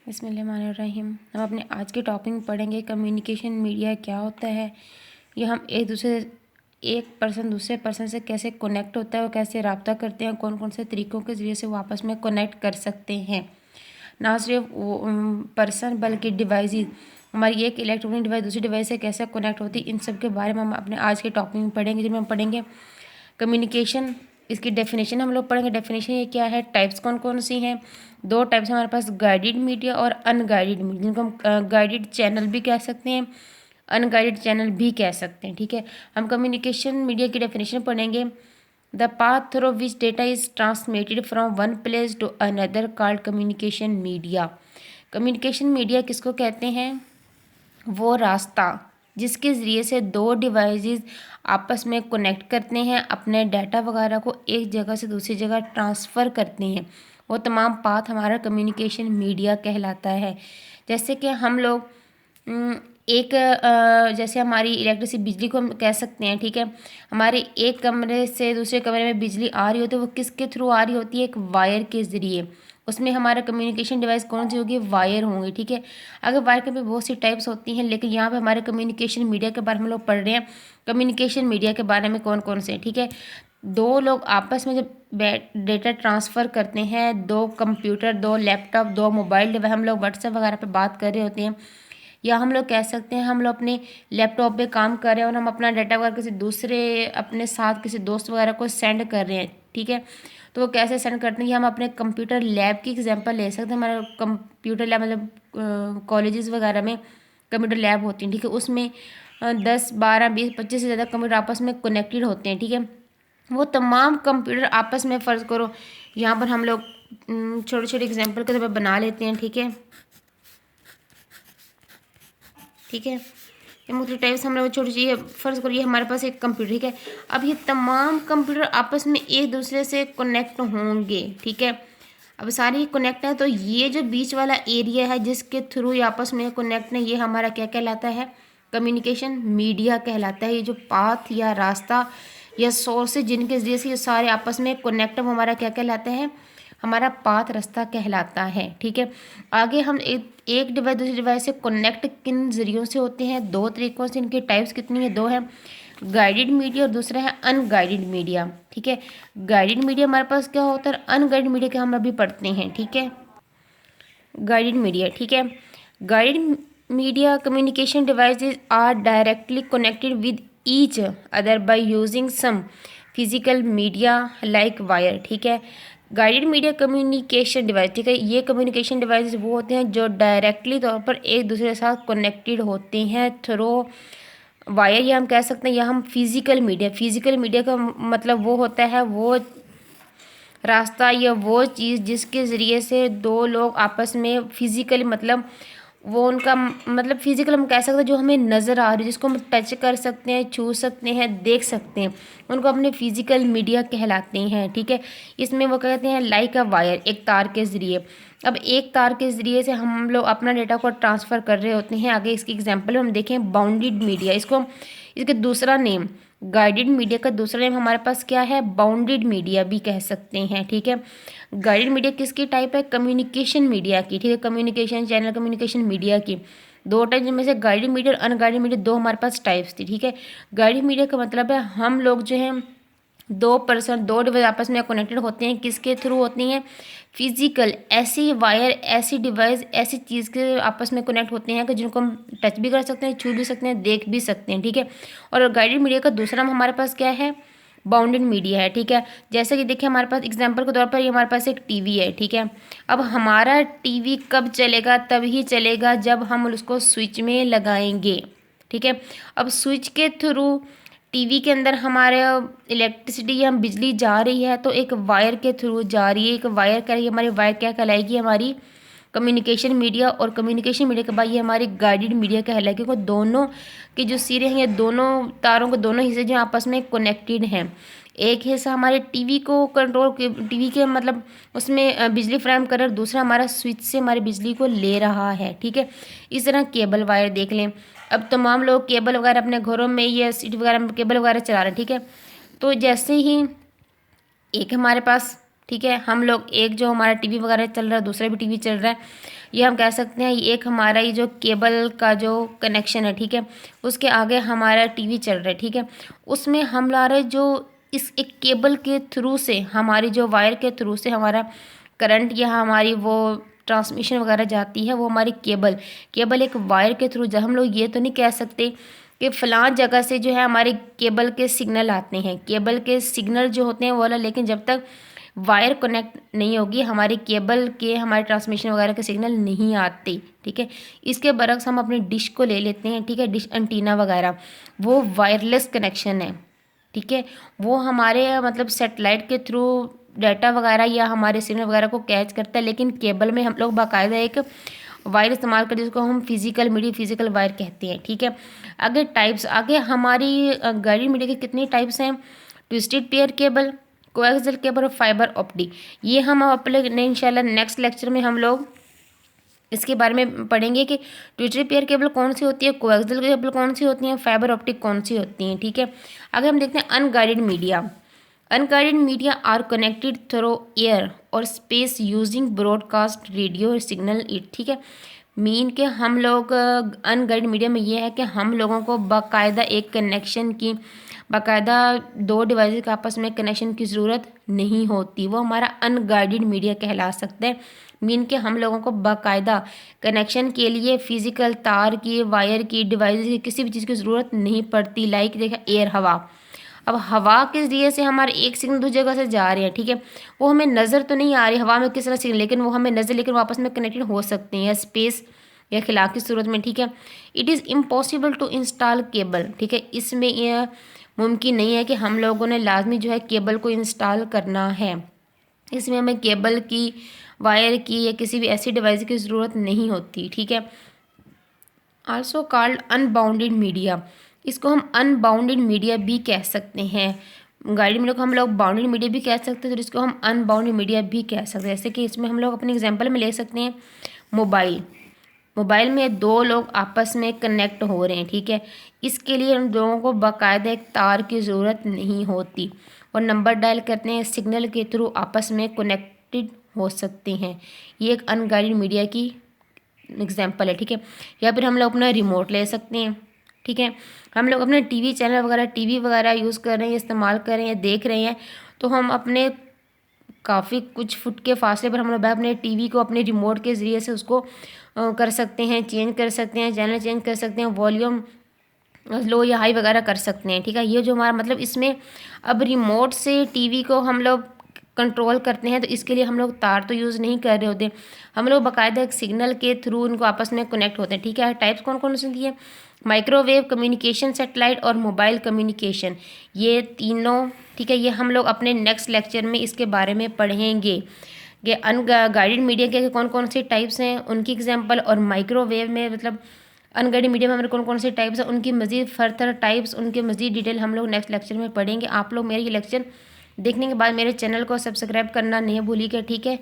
बिस्मिल्लाहिर्रहमानिर्रहीम। हम अपने आज के टॉपिक में पढ़ेंगे कम्युनिकेशन मीडिया क्या होता है, या हम एक पर्सन दूसरे पर्सन से कैसे कनेक्ट होता है और कैसे रब्ता करते हैं, कौन कौन से तरीक़ों के ज़रिए से वो आपस में कनेक्ट कर सकते हैं। ना सिर्फ वो पर्सन बल्कि डिवाइसेस, हमारी एक इलेक्ट्रॉनिक डिवाइस दूसरी डिवाइस से कैसे कनेक्ट होती है, इन सब के बारे में हम अपने आज के टॉपिक में पढ़ेंगे। जिसमें हम पढ़ेंगे कम्युनिकेशन, इसकी डेफिनेशन हम लोग पढ़ेंगे। डेफिनेशन ये क्या है, टाइप्स कौन कौन सी हैं। दो टाइप्स हमारे पास, गाइडेड मीडिया और अनगाइडेड मीडिया, जिनको हम गाइडेड चैनल भी कह सकते हैं, अनगाइडेड चैनल भी कह सकते हैं। ठीक है, हम कम्युनिकेशन मीडिया की डेफिनेशन पढ़ेंगे। The path through which data is transmitted from one place to another called communication media. Communication media किसको कहते हैं, वो रास्ता जिसके ज़रिए से दो डिवाइसेस आपस में कनेक्ट करते हैं, अपने डाटा वगैरह को एक जगह से दूसरी जगह ट्रांसफ़र करते हैं, वो तमाम पाथ हमारा कम्युनिकेशन मीडिया कहलाता है। जैसे कि हम लोग जैसे हमारी इलेक्ट्रिसिटी बिजली को हम कह सकते हैं। ठीक है, हमारे एक कमरे से दूसरे कमरे में बिजली आ रही होती है, वो किसके थ्रू आ रही होती है, एक वायर के ज़रिए। उसमें हमारा कम्युनिकेशन डिवाइस कौन सी होगी, वायर होंगे। ठीक है, अगर वायर के भी बहुत सी टाइप्स होती हैं, लेकिन यहाँ पे हमारे कम्युनिकेशन मीडिया के बारे में हम लोग पढ़ रहे हैं। कम्युनिकेशन मीडिया के बारे में कौन कौन से, ठीक है, दो लोग आपस में जब डेटा ट्रांसफ़र करते हैं, दो कंप्यूटर, दो लैपटॉप, दो मोबाइल डिवाइस, हम लोग व्हाट्सएप वगैरह पे बात कर रहे होते हैं, या हम लोग कह सकते हैं हम लोग अपने लैपटॉप पे काम कर रहे हैं और हम अपना डाटा वगैरह किसी दूसरे अपने साथ किसी दोस्त वगैरह को सेंड कर रहे हैं। ठीक है, तो वो कैसे सेंड करते हैं, कि हम अपने कंप्यूटर लैब की एग्जांपल ले सकते हैं। हमारा कंप्यूटर लैब मतलब कॉलेजेस वगैरह में कंप्यूटर लैब होती हैं। ठीक है, उसमें 10, 12, 20, 25 से ज़्यादा कंप्यूटर आपस में कनेक्टेड होते हैं। ठीक है, वो तमाम कंप्यूटर आपस में फ़र्ज़ करो यहाँ पर हम लोग छोटे छोटे एग्जांपल के तौर पर बना लेते हैं। ठीक है, ठीक है, ये मुख्तलिफ टाइप्स हम लोग छोटी चीज़ फ़र्ज़ करिए हमारे पास एक कंप्यूटर। ठीक है, अब ये तमाम कंप्यूटर आपस में एक दूसरे से कनेक्ट होंगे। ठीक है, अब सारे कनेक्ट हैं, तो ये जो बीच वाला एरिया है जिसके थ्रू ये आपस में कनेक्ट है, ये हमारा क्या कहलाता है, कम्युनिकेशन मीडिया कहलाता है। ये जो पाथ या रास्ता या सोर्स जिनके ज़रिए से ये सारे आपस में कनेक्ट, वो हमारा क्या कहलाता है, हमारा पाथ रास्ता कहलाता है। ठीक है, आगे हम एक डिवाइस दूसरी डिवाइस से कनेक्ट किन ज़रियों से होते हैं, दो तरीक़ों से। इनकी टाइप्स कितनी है, दो हैं, गाइडेड मीडिया और दूसरा है अनगाइडेड मीडिया। ठीक है, गाइडेड मीडिया हमारे पास क्या होता है, अनगाइडेड मीडिया के हम अभी पढ़ते हैं। ठीक है, गाइडेड मीडिया, ठीक है, guided media communication devices are directly connected with each other by using some physical media like wire. ठीक है, गाइडेड मीडिया कम्युनिकेशन डिवाइस, ठीक है, ये कम्युनिकेशन डिवाइसेस वो होते हैं जो डायरेक्टली तौर पर एक दूसरे के साथ कनेक्टेड होते हैं थ्रू वायर, या हम कह सकते हैं, या हम फिजिकल मीडिया। फिजिकल मीडिया का मतलब वो होता है वो रास्ता या वो चीज़ जिसके ज़रिए से दो लोग आपस में फिजिकली, मतलब वो उनका मतलब फिजिकल हम कह सकते हैं, जो हमें नज़र आ रही है, जिसको हम टच कर सकते हैं, छू सकते हैं, देख सकते हैं, उनको अपने फिजिकल मीडिया कहलाते हैं। ठीक है, इसमें वो कहते हैं लाइक अ वायर, एक तार के ज़रिए। अब एक तार के ज़रिए से हम लोग अपना डेटा को ट्रांसफ़र कर रहे होते हैं। आगे इसकी एग्जांपल हम देखें, बाउंडेड मीडिया, इसके दूसरा नेम, गाइडेड मीडिया का दूसरा नेम हमारे पास क्या है, बाउंडेड मीडिया भी कह सकते हैं। ठीक है, गाइडेड मीडिया किसकी टाइप है, कम्युनिकेशन मीडिया की। ठीक है, कम्युनिकेशन चैनल कम्युनिकेशन मीडिया की दो टाइप, जिनमें से गाइडेड मीडिया और अनगाइडेड मीडिया दो हमारे पास टाइप्स थी। ठीक है, गाइडेड मीडिया का मतलब है हम लोग जो हैं दो पर्सन दो डिवाइस आपस में कनेक्टेड होते हैं, किसके थ्रू होती हैं, फिजिकल, ऐसी वायर, ऐसी डिवाइस, ऐसी चीज़ के आपस में कनेक्ट होते हैं कि जिनको हम टच भी कर सकते हैं, छू भी सकते हैं, देख भी सकते हैं। ठीक है, और गाइडेड मीडिया का दूसरा नाम हमारे पास क्या है, बाउंडेड मीडिया है। ठीक है, जैसे कि देखिए हमारे पास एग्जांपल के तौर पर ये हमारे पास एक टीवी है। ठीक है, अब हमारा टीवी कब चलेगा, तभी चलेगा जब हम उसको स्विच में लगाएंगे। ठीक है, अब स्विच के थ्रू टीवी के अंदर हमारे इलेक्ट्रिसिटी या बिजली जा रही है, तो एक वायर के थ्रू जा रही है, एक वायर का हमारी वायर क्या कहलाएगी, हमारी कम्युनिकेशन मीडिया। और कम्युनिकेशन मीडिया के बाद ये हमारी गाइडेड मीडिया कहलाएगी, क्योंकि दोनों के जो सिरे हैं, ये दोनों तारों के दोनों हिस्से जो आपस में कनेक्टेड हैं। एक हिस्सा हमारे टीवी को कंट्रोल, टीवी के मतलब उसमें बिजली फ्राहम कर रहा है, दूसरा हमारा स्विच से हमारी बिजली को ले रहा है। ठीक है, इस तरह केबल वायर देख लें। अब तमाम लोग केबल वगैरह अपने घरों में या सीट वगैरह में केबल वगैरह चला रहे हैं। ठीक है, तो जैसे ही एक हमारे पास, ठीक है, हम लोग एक जो हमारा टीवी वगैरह चल रहा है, दूसरा भी टीवी चल रहा है, ये हम कह सकते हैं ये एक हमारा ये जो केबल का जो कनेक्शन है, ठीक है, उसके आगे हमारा टीवी चल रहा है, ठीक है, उसमें हम ला रहे जो इस एक केबल के थ्रू से, हमारी जो वायर के थ्रू से हमारा करंट या हमारी वो ट्रांसमिशन वगैरह जाती है, वो हमारी केबल एक वायर के थ्रू। जब हम लोग ये तो नहीं कह सकते कि फ़लाँ जगह से जो है हमारे केबल के सिग्नल आते हैं, केबल के सिग्नल जो होते हैं वो वाला, लेकिन जब तक वायर कनेक्ट नहीं होगी हमारे केबल के हमारे ट्रांसमिशन वगैरह के सिग्नल नहीं आते, ठीक है। इसके बरक्स हम अपनी डिश को ले लेते हैं, ठीक है, डिश एंटीना वगैरह, वो वायरलेस कनेक्शन है, ठीक है, वो हमारे मतलब सेटेलाइट के थ्रू डाटा वगैरह या हमारे सिग्नल वगैरह को कैच करता है, लेकिन केबल में हम लोग बाकायदा एक वायर इस्तेमाल करते हैं जिसको हम फिजिकल वायर कहते हैं, ठीक है। आगे टाइप्स, आगे हमारी गाइडेड मीडिया के कितने टाइप्स हैं? Twisted pair cable, coaxial cable और फाइबर ऑप्टिक। ये हम अपने इंशाल्लाह नेक्स्ट लेक्चर में हम लोग इसके बारे में पढ़ेंगे कि ट्विस्टेड पेयर केबल कौन सी होती है, कोएक्सियल केबल कौन सी होती है, फाइबर ऑप्टिक कौन सी होती हैं, ठीक है। आगे हम देखते हैं unguided media. Unguided media are connected through air और space using broadcast radio signal it, ठीक है। मीन के हम लोग अनगाइडेड मीडिया में ये है कि हम लोगों को बाकायदा एक कनेक्शन की, बाकायदा दो डिवाइस के आपस में कनेक्शन की ज़रूरत नहीं होती, वो हमारा अनगाइडेड मीडिया कहला सकता है। मीन के हम लोगों को बाकायदा कनेक्शन के लिए फ़िज़िकल तार की, वायर की, डिवाइस की, किसी भी चीज़ की ज़रूरत नहीं पड़ती। लाइक देखा एयर, हवा, अब हवा के ज़रिए से हमारे एक सिग्नल दूसरी जगह से जा रहे हैं, ठीक है, वो हमें नज़र तो नहीं आ रही हवा में किस तरह सिग्नल, लेकिन वो हमें नज़र, लेकिन वो आपस में कनेक्टेड हो सकते हैं स्पेस या खिला की सूरत में, ठीक है। It is impossible to install cable, ठीक है, इसमें यह मुमकिन नहीं है कि हम लोगों ने लाजमी जो है केबल को इंस्टॉल करना है, इसमें हमें केबल की, वायर की या किसी भी ऐसी डिवाइस की ज़रूरत नहीं होती, ठीक है। आल्सो कॉल्ड अनबाउंडेड मीडिया, इसको हम अनबाउंडेड मीडिया भी कह सकते हैं। गाइडेड मीडिया को हम लोग बाउंडेड मीडिया भी कह सकते हैं, तो इसको हम अनबाउंडेड मीडिया भी कह सकते हैं। जैसे कि इसमें हम लोग अपने एग्जांपल में ले सकते हैं मोबाइल में दो लोग आपस में कनेक्ट हो रहे हैं, ठीक है, इसके लिए उन दोनों को बाकायदा एक तार की ज़रूरत नहीं होती और नंबर डायल करते हैं, सिग्नल के थ्रू आपस में कनेक्टेड हो सकते हैं। ये एक अनगाइडेड मीडिया की एग्जाम्पल है, ठीक है। या फिर हम लोग अपना रिमोट ले सकते हैं, ठीक है, हम लोग अपने टीवी चैनल वगैरह, टीवी वगैरह यूज़ कर रहे हैं, इस्तेमाल कर रहे हैं, देख रहे हैं, तो हम अपने काफ़ी कुछ फुट के फासले पर हम लोग अपने टीवी को अपने रिमोट के ज़रिए से उसको कर सकते हैं, चेंज कर सकते हैं, चैनल चेंज कर सकते हैं, वॉल्यूम लो या हाई वगैरह कर सकते हैं, ठीक है। ये जो हमारा मतलब इसमें अब रिमोट से टीवी को हम लोग कंट्रोल करते हैं, तो इसके लिए हम लोग तार तो यूज़ नहीं कर रहे होते, हम लोग बाकायदा एक सिग्नल के थ्रू उनको आपस में कनेक्ट होते हैं, ठीक है। टाइप्स कौन कौन सी दिए? माइक्रोवेव कम्युनिकेशन, सैटेलाइट और मोबाइल कम्युनिकेशन, ये तीनों, ठीक है। ये हम लोग अपने नेक्स्ट लेक्चर में इसके बारे में पढ़ेंगे कि अनगाइडेड मीडिया के कौन कौन से टाइप्स हैं, उनकी एग्जांपल, और माइक्रोवेव में मतलब अनगाइडेड मीडिया में हमारे कौन कौन से टाइप्स हैं, उनकी मज़ीद फर्दर टाइप्स, उनके मज़ीद डिटेल हम लोग नेक्स्ट लेक्चर में पढ़ेंगे। आप लोग मेरे ये लेक्चर देखने के बाद मेरे चैनल को सब्सक्राइब करना नहीं भूलिएगा, ठीक है।